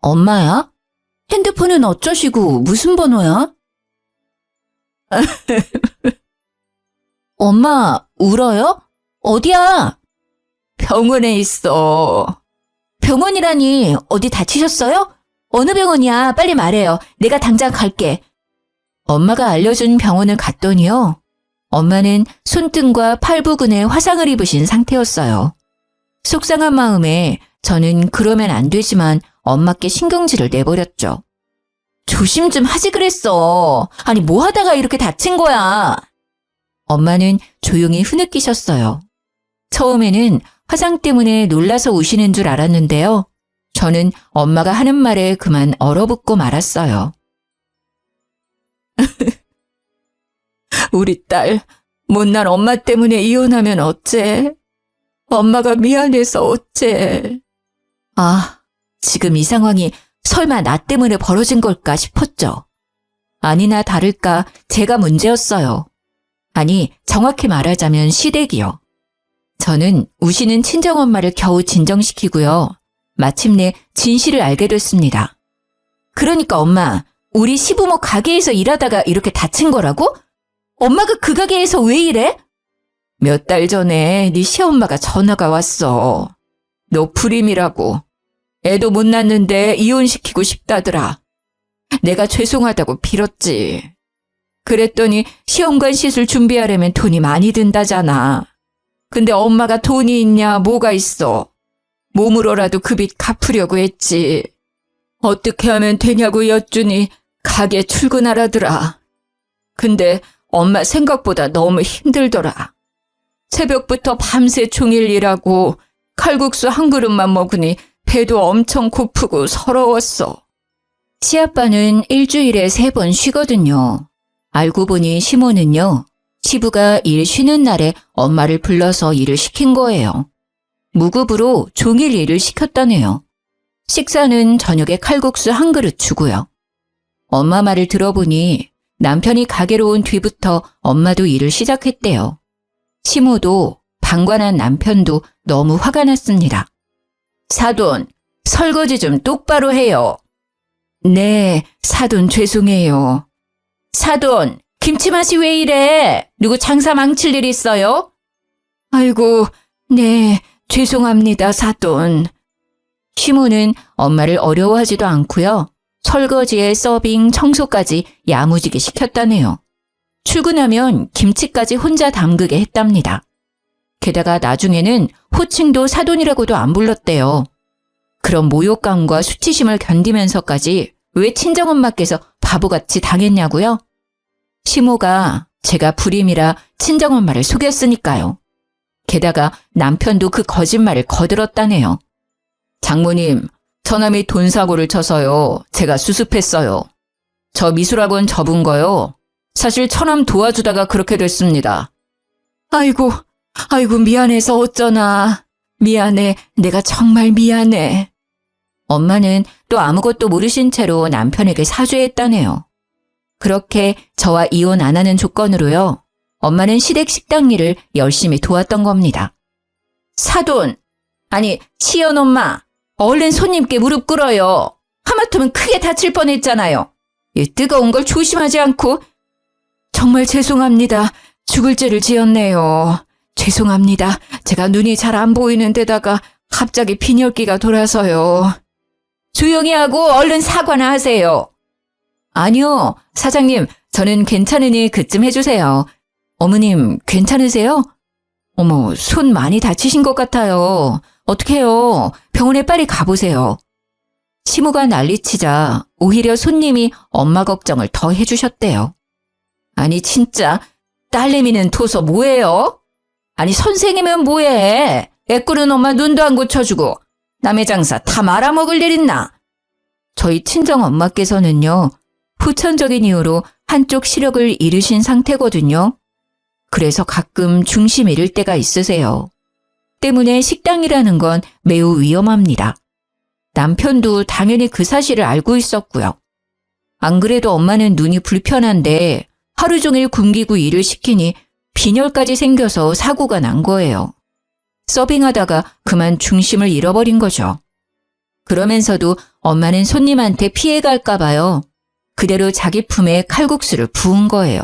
엄마야? 핸드폰은 어쩌시고 무슨 번호야? 엄마, 울어요? 어디야? 병원에 있어. 병원이라니 어디 다치셨어요? 어느 병원이야? 빨리 말해요. 내가 당장 갈게. 엄마가 알려준 병원을 갔더니요. 엄마는 손등과 팔 부근에 화상을 입으신 상태였어요. 속상한 마음에 저는 그러면 안 되지만 엄마께 신경질을 내버렸죠. 조심 좀 하지 그랬어. 아니 뭐 하다가 이렇게 다친 거야. 엄마는 조용히 흐느끼셨어요. 처음에는 화상 때문에 놀라서 우시는 줄 알았는데요. 저는 엄마가 하는 말에 그만 얼어붙고 말았어요. 우리 딸, 못난 엄마 때문에 이혼하면 어째? 엄마가 미안해서 어째? 아, 지금 이 상황이 설마 나 때문에 벌어진 걸까 싶었죠. 아니나 다를까 제가 문제였어요. 아니, 정확히 말하자면 시댁이요. 저는 우시는 친정엄마를 겨우 진정시키고요. 마침내 진실을 알게 됐습니다. 그러니까 엄마, 우리 시부모 가게에서 일하다가 이렇게 다친 거라고? 엄마가 그 가게에서 왜 이래? 몇 달 전에 네 시엄마가 전화가 왔어. 너 불임이라고. 애도 못 낳는데 이혼시키고 싶다더라. 내가 죄송하다고 빌었지. 그랬더니 시험관 시술 준비하려면 돈이 많이 든다잖아. 근데 엄마가 돈이 있냐 뭐가 있어. 몸으로라도 그 빚 갚으려고 했지. 어떻게 하면 되냐고 여쭈니 가게 출근하라더라. 근데 엄마 생각보다 너무 힘들더라. 새벽부터 밤새 종일 일하고 칼국수 한 그릇만 먹으니 배도 엄청 고프고 서러웠어. 시아빠는 일주일에 3번 쉬거든요. 알고 보니 시모는요. 시부가 일 쉬는 날에 엄마를 불러서 일을 시킨 거예요. 무급으로 종일 일을 시켰다네요. 식사는 저녁에 칼국수 한 그릇 주고요. 엄마 말을 들어보니 남편이 가게로 온 뒤부터 엄마도 일을 시작했대요. 시모도 방관한 남편도 너무 화가 났습니다. 사돈, 설거지 좀 똑바로 해요. 네, 사돈 죄송해요. 사돈, 김치 맛이 왜 이래? 누구 장사 망칠 일 있어요? 아이고, 네, 죄송합니다, 사돈. 시모는 엄마를 어려워하지도 않고요. 설거지에 서빙, 청소까지 야무지게 시켰다네요. 출근하면 김치까지 혼자 담그게 했답니다. 게다가 나중에는 호칭도 사돈이라고도 안 불렀대요. 그런 모욕감과 수치심을 견디면서까지 왜 친정엄마께서 바보같이 당했냐고요? 시모가 제가 불임이라 친정엄마를 속였으니까요. 게다가 남편도 그 거짓말을 거들었다네요. 장모님, 처남이 돈 사고를 쳐서요. 제가 수습했어요. 저 미술학원 접은 거요. 사실 처남 도와주다가 그렇게 됐습니다. 아이고 미안해서 어쩌나. 미안해. 내가 정말 미안해. 엄마는 또 아무것도 모르신 채로 남편에게 사죄했다네요. 그렇게 저와 이혼 안 하는 조건으로요. 엄마는 시댁 식당 일을 열심히 도왔던 겁니다. 사돈, 아니 시연엄마, 얼른 손님께 무릎 꿇어요. 하마터면 크게 다칠 뻔했잖아요. 이 뜨거운 걸 조심하지 않고. 정말 죄송합니다. 죽을 죄를 지었네요. 죄송합니다. 제가 눈이 잘 안 보이는 데다가 갑자기 빈혈기가 돌아서요. 조용히 하고 얼른 사과나 하세요. 아니요, 사장님, 저는 괜찮으니 그쯤 해주세요. 어머님, 괜찮으세요? 어머, 손 많이 다치신 것 같아요. 어떡해요? 병원에 빨리 가보세요. 시모가 난리치자 오히려 손님이 엄마 걱정을 더 해주셨대요. 아니 진짜 딸내미는 도서 뭐예요? 아니 선생이면 뭐해? 애꾸는 엄마 눈도 안 고쳐주고 남의 장사 다 말아먹을 일 있나? 저희 친정 엄마께서는요. 후천적인 이유로 한쪽 시력을 잃으신 상태거든요. 그래서 가끔 중심 잃을 때가 있으세요. 때문에 식당이라는 건 매우 위험합니다. 남편도 당연히 그 사실을 알고 있었고요. 안 그래도 엄마는 눈이 불편한데 하루 종일 굶기고 일을 시키니 빈혈까지 생겨서 사고가 난 거예요. 서빙하다가 그만 중심을 잃어버린 거죠. 그러면서도 엄마는 손님한테 피해갈까 봐요. 그대로 자기 품에 칼국수를 부은 거예요.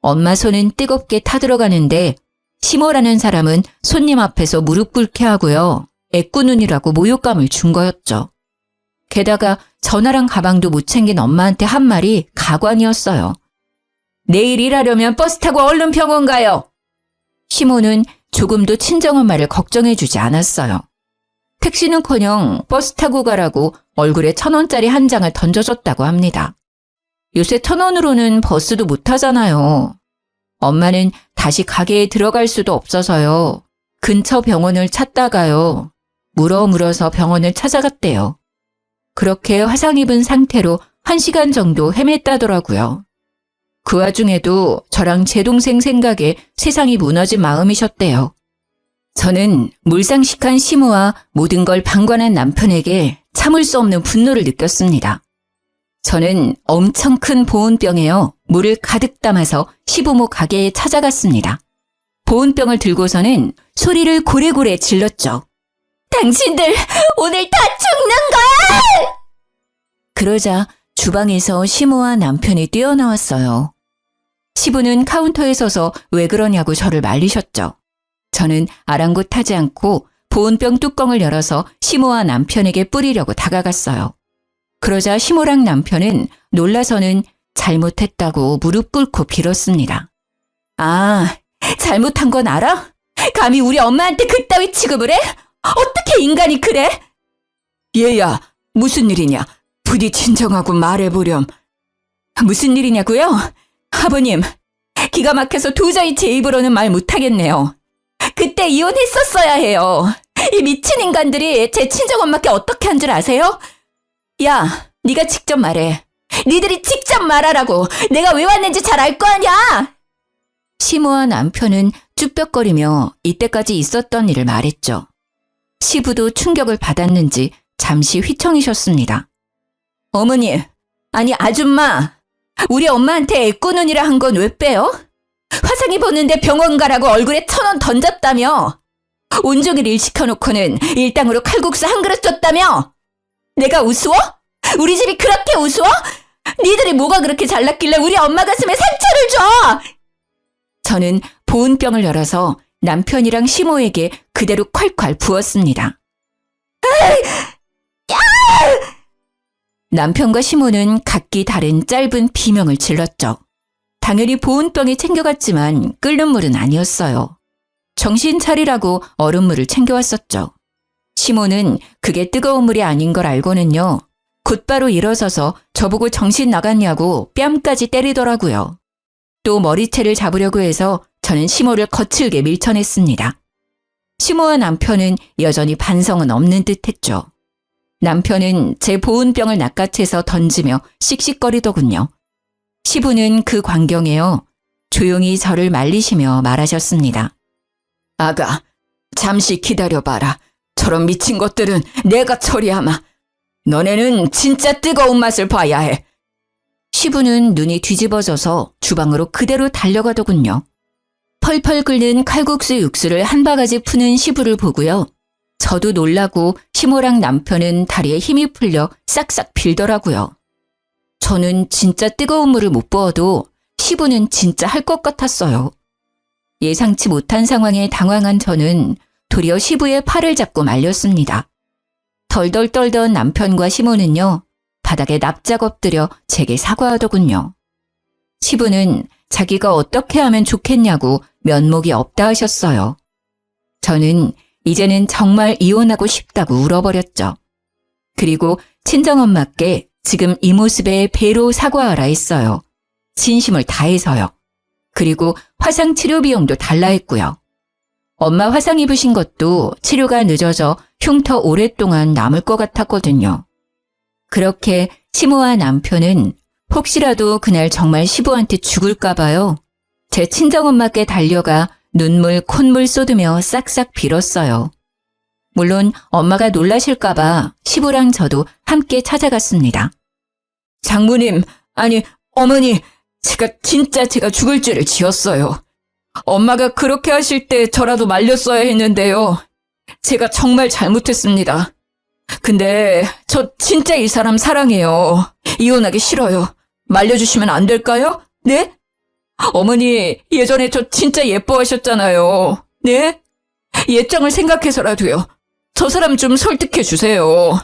엄마 손은 뜨겁게 타들어가는데 시모라는 사람은 손님 앞에서 무릎 꿇게 하고요. 애꾸눈이라고 모욕감을 준 거였죠. 게다가 전화랑 가방도 못 챙긴 엄마한테 한 말이 가관이었어요. 내일 일하려면 버스 타고 얼른 병원 가요. 시모는 조금도 친정엄마를 걱정해주지 않았어요. 택시는커녕 버스 타고 가라고 얼굴에 1,000원짜리 한 장을 던져줬다고 합니다. 요새 1,000원으로는 버스도 못 타잖아요. 엄마는 다시 가게에 들어갈 수도 없어서요. 근처 병원을 찾다가요. 물어서 병원을 찾아갔대요. 그렇게 화상 입은 상태로 1시간 정도 헤맸다더라고요. 그 와중에도 저랑 제 동생 생각에 세상이 무너진 마음이셨대요. 저는 물상식한 시모와 모든 걸 방관한 남편에게 참을 수 없는 분노를 느꼈습니다. 저는 엄청 큰 보온병에요. 물을 가득 담아서 시부모 가게에 찾아갔습니다. 보온병을 들고서는 소리를 고래고래 질렀죠. 당신들 오늘 다 죽는 거야! 그러자 주방에서 시모와 남편이 뛰어나왔어요. 시부는 카운터에 서서 왜 그러냐고 저를 말리셨죠. 저는 아랑곳하지 않고 보온병 뚜껑을 열어서 시모와 남편에게 뿌리려고 다가갔어요. 그러자 시모랑 남편은 놀라서는 잘못했다고 무릎 꿇고 빌었습니다. 아, 잘못한 건 알아? 감히 우리 엄마한테 그따위 취급을 해? 어떻게 인간이 그래? 얘야, 무슨 일이냐? 부디 진정하고 말해보렴. 무슨 일이냐고요? 아버님, 기가 막혀서 도저히 제 입으로는 말 못하겠네요. 그때 이혼했었어야 해요. 이 미친 인간들이 제 친정엄마께 어떻게 한 줄 아세요? 야, 네가 직접 말해. 니들이 직접 말하라고. 내가 왜 왔는지 잘 알 거 아냐? 시모와 남편은 쭈뼛거리며 이때까지 있었던 일을 말했죠. 시부도 충격을 받았는지 잠시 휘청이셨습니다. 어머니, 아니 아줌마, 우리 엄마한테 애꾸눈이라 한 건 왜 빼요? 화상 입었는데 병원 가라고 얼굴에 1,000원 던졌다며? 온종일 일 시켜놓고는 일당으로 칼국수 한 그릇 줬다며? 내가 우스워? 우리 집이 그렇게 우스워? 니들이 뭐가 그렇게 잘났길래 우리 엄마 가슴에 상처를 줘? 저는 보온병을 열어서 남편이랑 시모에게 그대로 콸콸 부었습니다. 남편과 시모는 각기 다른 짧은 비명을 질렀죠. 당연히 보온병이 챙겨갔지만 끓는 물은 아니었어요. 정신 차리라고 얼음물을 챙겨왔었죠. 시모는 그게 뜨거운 물이 아닌 걸 알고는요. 곧바로 일어서서 저보고 정신 나갔냐고 뺨까지 때리더라고요. 또 머리채를 잡으려고 해서 저는 시모를 거칠게 밀쳐냈습니다. 시모와 남편은 여전히 반성은 없는 듯 했죠. 남편은 제 보온병을 낚아채서 던지며 씩씩거리더군요. 시부는 그 광경에요. 조용히 저를 말리시며 말하셨습니다. 아가, 잠시 기다려봐라. 저런 미친 것들은 내가 처리하마. 너네는 진짜 뜨거운 맛을 봐야 해. 시부는 눈이 뒤집어져서 주방으로 그대로 달려가더군요. 펄펄 끓는 칼국수 육수를 한 바가지 푸는 시부를 보고요. 저도 놀라고 시모랑 남편은 다리에 힘이 풀려 싹싹 빌더라고요. 저는 진짜 뜨거운 물을 못 부어도 시부는 진짜 할 것 같았어요. 예상치 못한 상황에 당황한 저는 도리어 시부의 팔을 잡고 말렸습니다. 덜덜 떨던 남편과 시모는요, 바닥에 납작 엎드려 제게 사과하더군요. 시부는 자기가 어떻게 하면 좋겠냐고 면목이 없다 하셨어요. 저는 이제는 정말 이혼하고 싶다고 울어버렸죠. 그리고 친정엄마께 지금 이 모습에 배로 사과하라 했어요. 진심을 다해서요. 그리고 화상 치료 비용도 달라 했고요. 엄마 화상 입으신 것도 치료가 늦어져 흉터 오랫동안 남을 것 같았거든요. 그렇게 시모와 남편은 혹시라도 그날 정말 시부한테 죽을까 봐요. 제 친정엄마께 달려가 눈물, 콧물 쏟으며 싹싹 빌었어요. 물론 엄마가 놀라실까 봐 시부랑 저도 함께 찾아갔습니다. 장모님, 아니 어머니, 제가 죽을 죄를 지었어요. 엄마가 그렇게 하실 때 저라도 말렸어야 했는데요. 제가 정말 잘못했습니다. 근데 저 진짜 이 사람 사랑해요. 이혼하기 싫어요. 말려주시면 안 될까요? 네? 어머니, 예전에 저 진짜 예뻐하셨잖아요. 네? 예정을 생각해서라도요. 저 사람 좀 설득해 주세요.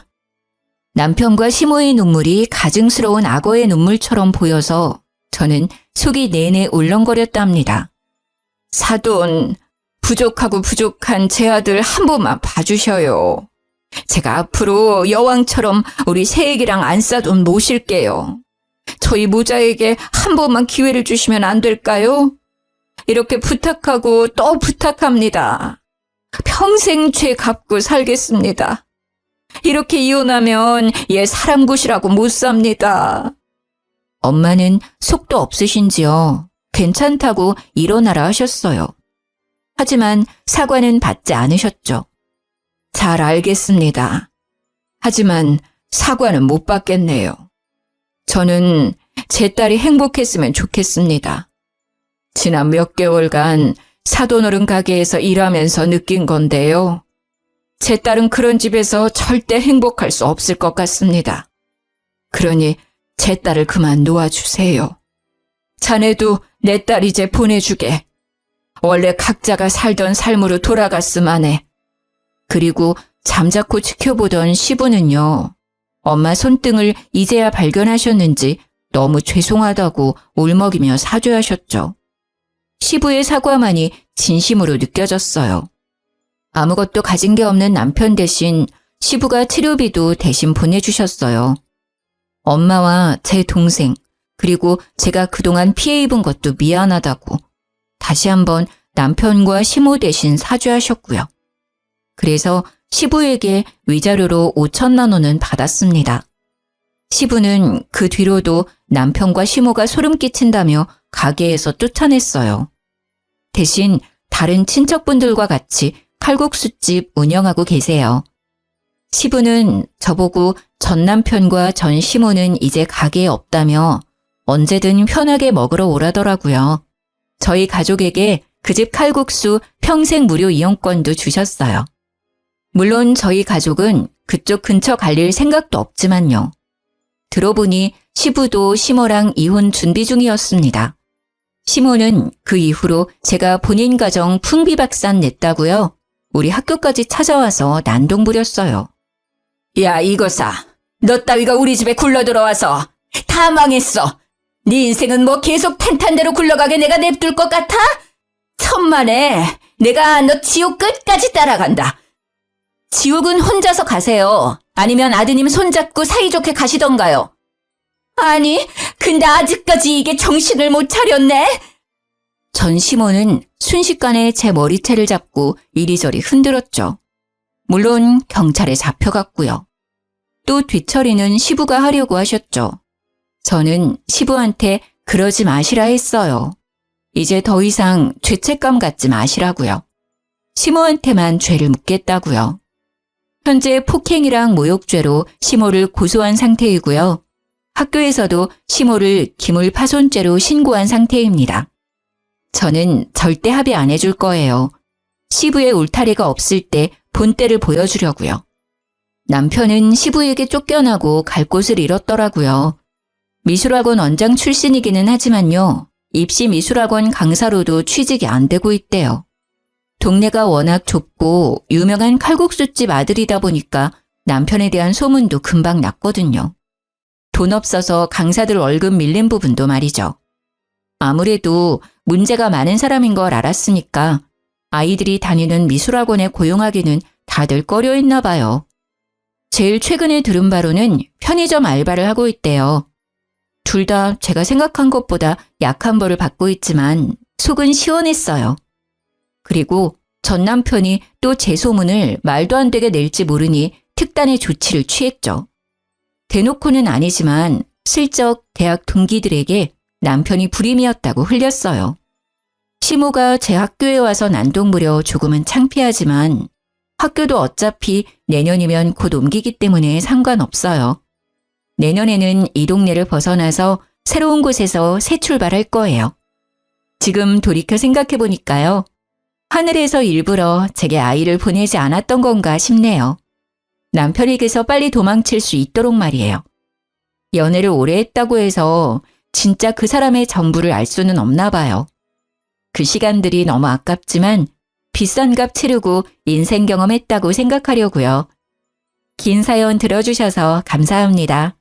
남편과 시모의 눈물이 가증스러운 악어의 눈물처럼 보여서 저는 속이 내내 울렁거렸답니다. 사돈, 부족한 제 아들 한 번만 봐주셔요. 제가 앞으로 여왕처럼 우리 새애기랑 안싸돈 모실게요. 저희 모자에게 한 번만 기회를 주시면 안 될까요? 이렇게 부탁하고 또 부탁합니다. 평생 죄 갚고 살겠습니다. 이렇게 이혼하면 얘 사람 굿이라고 못 삽니다. 엄마는 속도 없으신지요. 괜찮다고 일어나라 하셨어요. 하지만 사과는 받지 않으셨죠. 잘 알겠습니다. 하지만 사과는 못 받겠네요. 저는 제 딸이 행복했으면 좋겠습니다. 지난 몇 개월간 사돈어른 가게에서 일하면서 느낀 건데요. 제 딸은 그런 집에서 절대 행복할 수 없을 것 같습니다. 그러니 제 딸을 그만 놓아주세요. 자네도 내 딸 이제 보내주게. 원래 각자가 살던 삶으로 돌아갔음 하네. 그리고 잠자코 지켜보던 시부는요. 엄마 손등을 이제야 발견하셨는지 너무 죄송하다고 울먹이며 사죄하셨죠. 시부의 사과만이 진심으로 느껴졌어요. 아무것도 가진 게 없는 남편 대신 시부가 치료비도 대신 보내주셨어요. 엄마와 제 동생, 그리고 제가 그동안 피해 입은 것도 미안하다고 다시 한번 남편과 시모 대신 사죄하셨고요. 그래서 시부에게 위자료로 5천만 원은 받았습니다. 시부는 그 뒤로도 남편과 시모가 소름 끼친다며 가게에서 쫓아냈어요. 대신 다른 친척분들과 같이 칼국수집 운영하고 계세요. 시부는 저보고 전 남편과 전 시모는 이제 가게에 없다며 언제든 편하게 먹으러 오라더라고요. 저희 가족에게 그 집 칼국수 평생 무료 이용권도 주셨어요. 물론 저희 가족은 그쪽 근처 갈릴 생각도 없지만요. 들어보니 시부도 시모랑 이혼 준비 중이었습니다. 시모는 그 이후로 제가 본인 가정 풍비박산 냈다고요. 우리 학교까지 찾아와서 난동 부렸어요. 야, 이거사. 너 따위가 우리 집에 굴러들어와서 다 망했어. 네 인생은 뭐 계속 탄탄대로 굴러가게 내가 냅둘 것 같아? 천만에 내가 너 지옥 끝까지 따라간다. 지옥은 혼자서 가세요. 아니면 아드님 손잡고 사이좋게 가시던가요. 아니, 근데 아직까지 이게 정신을 못 차렸네. 전 시모는 순식간에 제 머리채를 잡고 이리저리 흔들었죠. 물론 경찰에 잡혀갔고요. 또 뒤처리는 시부가 하려고 하셨죠. 저는 시부한테 그러지 마시라 했어요. 이제 더 이상 죄책감 갖지 마시라고요. 시모한테만 죄를 묻겠다고요. 현재 폭행이랑 모욕죄로 시모를 고소한 상태이고요. 학교에서도 시모를 기물파손죄로 신고한 상태입니다. 저는 절대 합의 안 해줄 거예요. 시부의 울타리가 없을 때 본때를 보여주려고요. 남편은 시부에게 쫓겨나고 갈 곳을 잃었더라고요. 미술학원 원장 출신이기는 하지만요. 입시 미술학원 강사로도 취직이 안 되고 있대요. 동네가 워낙 좁고 유명한 칼국수집 아들이다 보니까 남편에 대한 소문도 금방 났거든요. 돈 없어서 강사들 월급 밀린 부분도 말이죠. 아무래도 문제가 많은 사람인 걸 알았으니까 아이들이 다니는 미술학원에 고용하기는 다들 꺼려했나 봐요. 제일 최근에 들은 바로는 편의점 알바를 하고 있대요. 둘 다 제가 생각한 것보다 약한 벌을 받고 있지만 속은 시원했어요. 그리고 전 남편이 또 제 소문을 말도 안 되게 낼지 모르니 특단의 조치를 취했죠. 대놓고는 아니지만 슬쩍 대학 동기들에게 남편이 불임이었다고 흘렸어요. 시모가 제 학교에 와서 난동부려 조금은 창피하지만 학교도 어차피 내년이면 곧 옮기기 때문에 상관없어요. 내년에는 이 동네를 벗어나서 새로운 곳에서 새 출발할 거예요. 지금 돌이켜 생각해보니까요. 하늘에서 일부러 제게 아이를 보내지 않았던 건가 싶네요. 남편에게서 빨리 도망칠 수 있도록 말이에요. 연애를 오래 했다고 해서 진짜 그 사람의 전부를 알 수는 없나 봐요. 그 시간들이 너무 아깝지만 비싼 값 치르고 인생 경험했다고 생각하려고요. 긴 사연 들어주셔서 감사합니다.